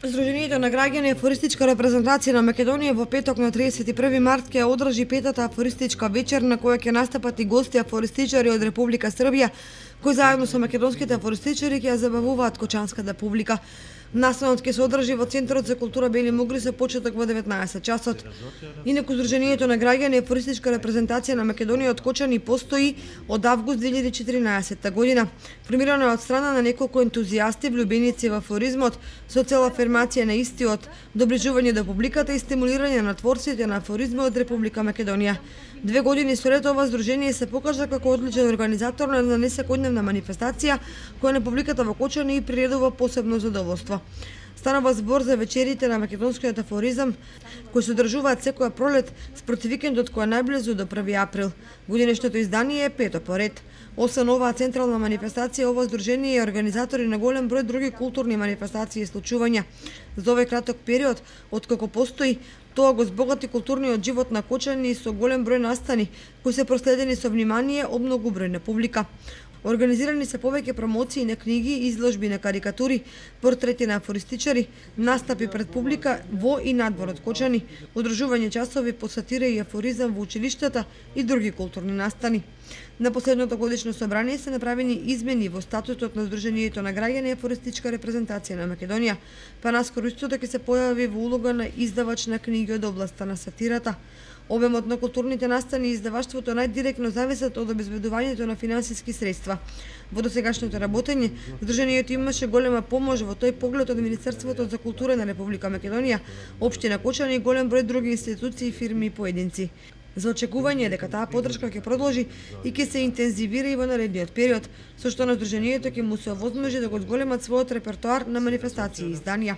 Здруженијето на граѓани афористичка репрезентација на Македонија во петок на 31 март ќе одржи петата афористичка вечер на која ќе настапат и гости афористичари од Република Србија, кои заедно со македонските афористичари ќе ја забавуваат кочанската публика. Настанот ќе се одржи во Центарот за култура Бели Мугри со почеток во 19 часот. Инаку Здруженијето на граѓани афористичка репрезентација на Македонија од Кочани постои од август 2014 година. Формирано е од страна на неколку ентузијасти, влюбеници во афоризмот, со цел афирмација на истиот, доближување до публиката и стимулирање на творците на афоризми од Република Македонија. 2 години соред ова здружение се покажа како одличен организатор на една несекојдневна манифестација која на публиката во Кочани и приредува посебно задоволство. Станува збор за вечерите на македонскиот афоризам, кои се одржуваат секоја пролет спроти викендот кој е најблизу до 1 април. Годинешното издание е пето поред. Освен оваа централна манифестација, ова здружение е организатори на голем број други културни манифестации и случувања. За овој краток период, откако постои, тоа го збогати културниот живот на Кочани со голем број настани, кои се проследени со внимание од многубројна публика. Организирани се повеќе промоции на книги, изложби на карикатури, портрети на афористичари, настапи пред публика во и надвор од Кочани, одржување часови по сатира и афоризам во училиштата и други културни настани. На последното годишно собрание се направени измени во статутот на Здруженијето на граѓани афористичка репрезентација на Македонија, па наскоро истото ќе се појави во улога на издавач на книги од областа на сатирата. Обемот на културните настани и издаваштвото најдиректно зависат од обезбедувањето на финансиски средства. Во досегашното работење, Здруженијето имаше голема помош во тој поглед од Министерството за култура на Република Македонија, Општина Кочани и голем број други институции, фирми и поединци. За очекување дека таа поддршка ќе продолжи и ќе се интензивира и во наредниот период, со што на Здруженијето ќе му се овозможи да го зголемат својот репертоар на манифестации и изданија.